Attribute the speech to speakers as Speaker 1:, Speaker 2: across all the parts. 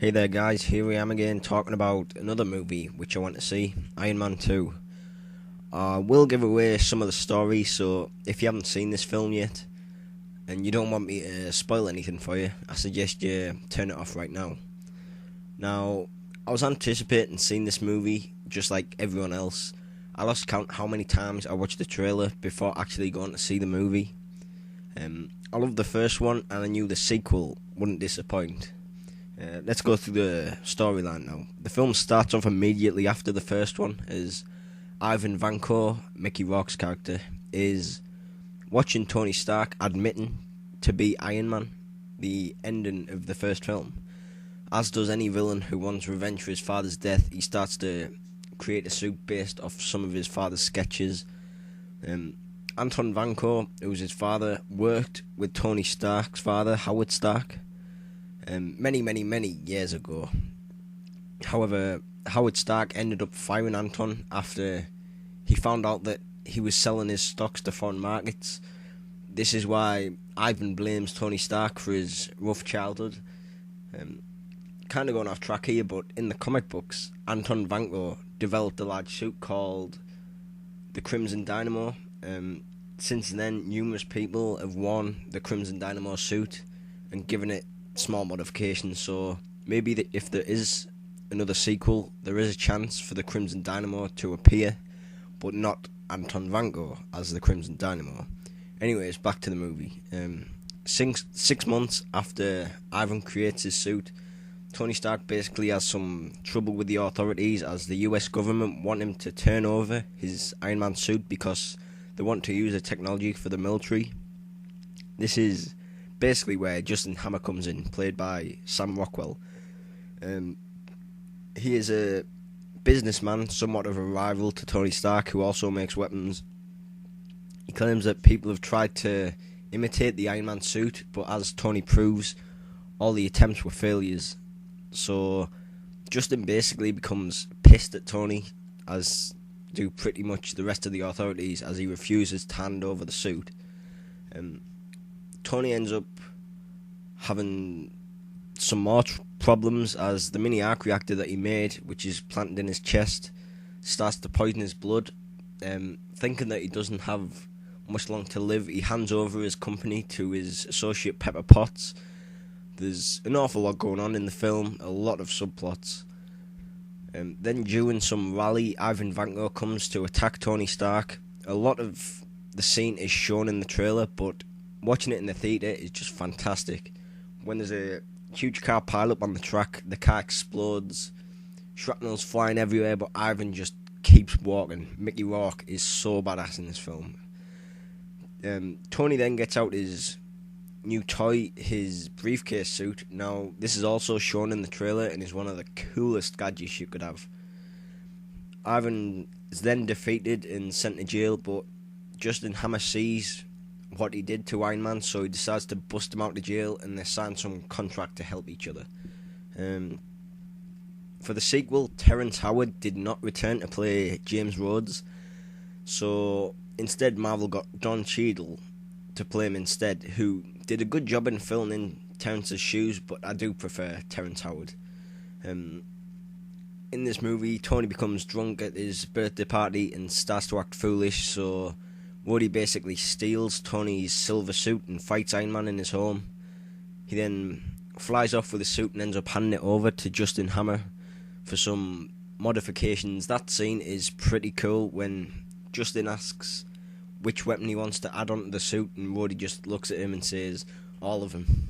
Speaker 1: Hey there guys, here we am again talking about another movie which I want to see, Iron Man 2. I will give away some of the story, so if you haven't seen this film yet and you don't want me to spoil anything for you, I suggest you turn it off right now. Now, I was anticipating seeing this movie just like everyone else. I lost count how many times I watched the trailer before actually going to see the movie. I loved the first one and I knew the sequel wouldn't disappoint. Let's go through the storyline now. The film starts off immediately after the first one, as Ivan Vanko, Mickey Rourke's character, is watching Tony Stark admitting to be Iron Man, the ending of the first film. As does any villain who wants revenge for his father's death, he starts to create a suit based off some of his father's sketches. Anton Vanko, who was his father, worked with Tony Stark's father, Howard Stark, many years ago. However, Howard Stark ended up firing Anton after he found out that he was selling his stocks to foreign markets. This is why Ivan blames Tony Stark for his rough childhood. Kind of going off track here, but in the comic books, Anton Vanko developed a large suit called the Crimson Dynamo. Since then, numerous people have worn the Crimson Dynamo suit and given it small modifications, so maybe if there is another sequel, there is a chance for the Crimson Dynamo to appear, but not Anton Vanko as the Crimson Dynamo. Anyways, back to the movie. 6 months after Ivan creates his suit, Tony Stark basically has some trouble with the authorities, as the US government want him to turn over his Iron Man suit because they want to use the technology for the military. This is basically where Justin Hammer comes in, played by Sam Rockwell. He is a businessman, somewhat of a rival to Tony Stark, who also makes weapons. He claims that people have tried to imitate the Iron Man suit, but as Tony proves, all the attempts were failures. So Justin basically becomes pissed at Tony, as do pretty much the rest of the authorities, as he refuses to hand over the suit. Tony ends up having some more problems, as the mini arc reactor that he made, which is planted in his chest, starts to poison his blood. Thinking that he doesn't have much long to live, he hands over his company to his associate Pepper Potts. There's an awful lot going on in the film, a lot of subplots. Then during some rally, Ivan Vanko comes to attack Tony Stark. A lot of the scene is shown in the trailer, but watching it in the theatre is just fantastic. When there's a huge car pile-up on the track, the car explodes, shrapnel's flying everywhere, but Ivan just keeps walking. Mickey Rourke is so badass in this film. Tony then gets out his new toy, his briefcase suit. Now, this is also shown in the trailer and is one of the coolest gadgets you could have. Ivan is then defeated and sent to jail, but Justin Hammer sees what he did to Iron Man, so he decides to bust him out of jail, and they sign some contract to help each other. For the sequel, Terrence Howard did not return to play James Rhodes, so instead Marvel got Don Cheadle to play him instead, who did a good job in filling in Terrence's shoes, but I do prefer Terrence Howard. In this movie, Tony becomes drunk at his birthday party and starts to act foolish, so Woody basically steals Tony's silver suit and fights Iron Man in his home. He then flies off with the suit and ends up handing it over to Justin Hammer for some modifications. That scene is pretty cool when Justin asks which weapon he wants to add onto the suit, and Woody just looks at him and says, all of them.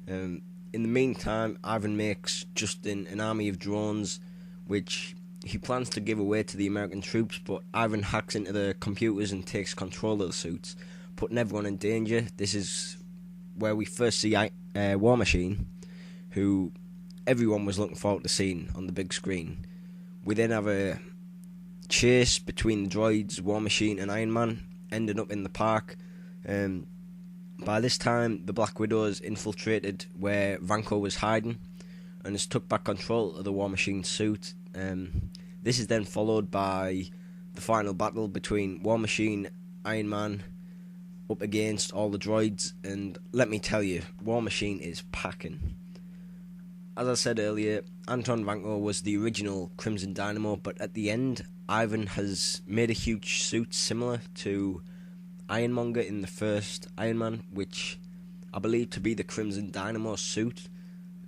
Speaker 1: In the meantime, Ivan makes Justin an army of drones, which he plans to give away to the American troops, but Ivan hacks into the computers and takes control of the suits, putting everyone in danger. This is where we first see War Machine, who everyone was looking forward to seeing on the big screen. We then have a chase between the droids, War Machine and Iron Man, ending up in the park. By this time, the Black Widow has infiltrated where Vanko was hiding and has took back control of the War Machine suit. This is then followed by the final battle between War Machine, Iron Man, up against all the droids, and let me tell you, War Machine is packing. as I said earlier, Anton Vanko was the original Crimson Dynamo, but at the end, Ivan has made a huge suit similar to Ironmonger in the first Iron Man, which I believe to be the Crimson Dynamo suit.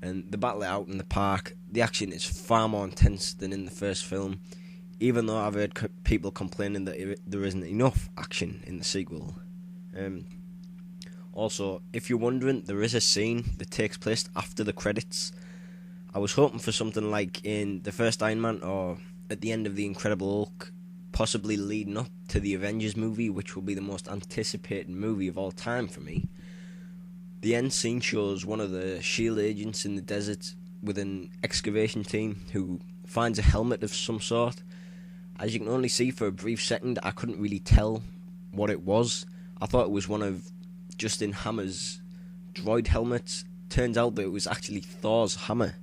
Speaker 1: And the battle out in the park, the action is far more intense than in the first film, even though I've heard people complaining that there isn't enough action in the sequel. Also, if you're wondering, there is a scene that takes place after the credits. I was hoping for something like in the first Iron Man or at the end of The Incredible Hulk, possibly leading up to the Avengers movie, which will be the most anticipated movie of all time for me. The end scene shows one of the S.H.I.E.L.D. agents in the desert with an excavation team who finds a helmet of some sort. As you can only see for a brief second, I couldn't really tell what it was. I thought it was one of Justin Hammer's droid helmets. Turns out that it was actually Thor's hammer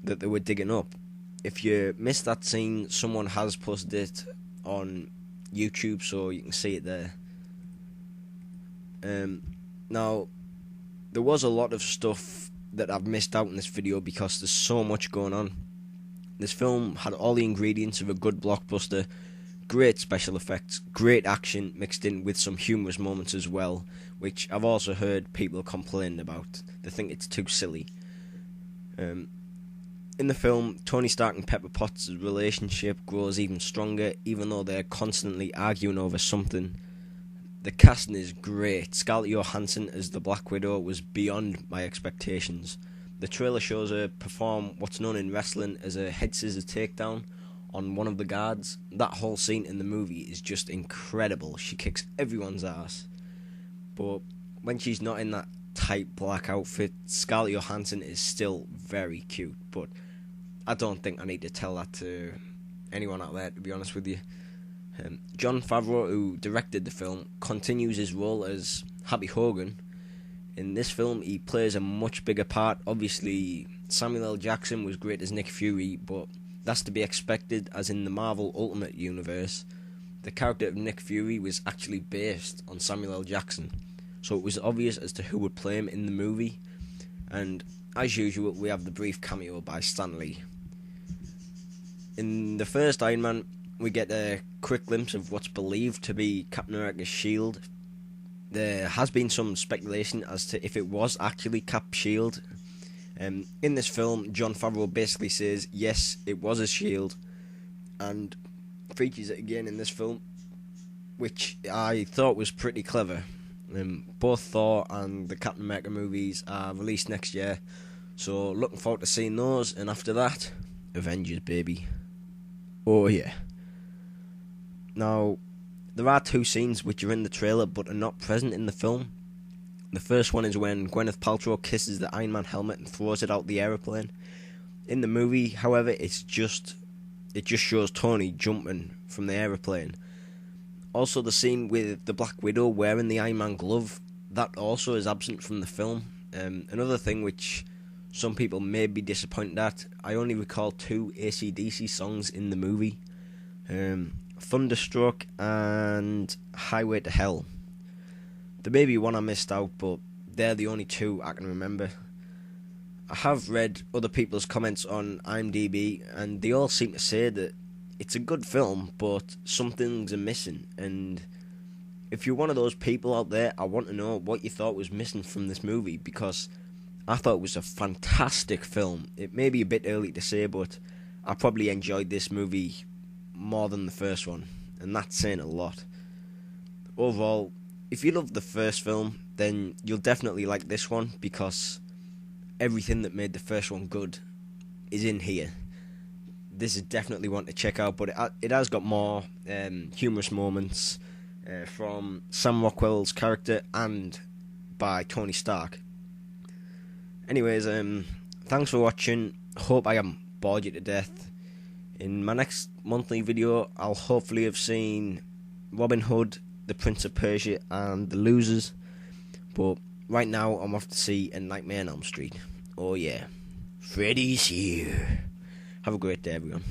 Speaker 1: that they were digging up. If you missed that scene, someone has posted it on YouTube, so you can see it there. Now, there was a lot of stuff that I've missed out in this video because there's so much going on. This film had all the ingredients of a good blockbuster, great special effects, great action mixed in with some humorous moments as well, which I've also heard people complain about. They think it's too silly. In the film, Tony Stark and Pepper Potts' relationship grows even stronger, even though they're constantly arguing over something. The casting is great. Scarlett Johansson as the Black Widow was beyond my expectations. The trailer shows her perform what's known in wrestling as a head scissors takedown on one of the guards. That whole scene in the movie is just incredible. She kicks everyone's ass. But when she's not in that tight black outfit, Scarlett Johansson is still very cute. But I don't think I need to tell that to anyone out there, to be honest with you. Jon Favreau, who directed the film, continues his role as Happy Hogan. In this film, he plays a much bigger part. Obviously, Samuel L. Jackson was great as Nick Fury, but that's to be expected, as in the Marvel Ultimate Universe, the character of Nick Fury was actually based on Samuel L. Jackson, so it was obvious as to who would play him in the movie. And as usual, we have the brief cameo by Stan Lee. In the first Iron Man, we get a quick glimpse of what's believed to be Captain America's shield. There has been some speculation as to if it was actually Cap's shield. In this film, Jon Favreau basically says, yes, it was a shield, and features it again in this film, which I thought was pretty clever. Both Thor and the Captain America movies are released next year, so looking forward to seeing those, and after that, Avengers, baby. Oh yeah. Now, there are two scenes which are in the trailer but are not present in the film. The first one is when Gwyneth Paltrow kisses the Iron Man helmet and throws it out the aeroplane. In the movie, however, it just shows Tony jumping from the aeroplane. Also, the scene with the Black Widow wearing the Iron Man glove, that also is absent from the film. Another thing which some people may be disappointed at, I only recall 2 AC/DC songs in the movie. Thunderstruck and Highway to Hell. There may be one I missed out, but they're the only 2 I can remember. I have read other people's comments on IMDb, and they all seem to say that it's a good film, but some things are missing. And if you're one of those people out there, I want to know what you thought was missing from this movie, because I thought it was a fantastic film. It may be a bit early to say, but I probably enjoyed this movie more than the first one, and that's saying a lot. Overall, if you loved the first film, then you'll definitely like this one, because everything that made the first one good is in here. This is definitely one to check out, but it has got more humorous moments from Sam Rockwell's character and by Tony Stark. Anyways, thanks for watching. Hope I haven't bored you to death. In my next monthly video, I'll hopefully have seen Robin Hood, The Prince of Persia, and The Losers. But right now, I'm off to see A Nightmare on Elm Street. Oh yeah, Freddy's here. Have a great day, everyone.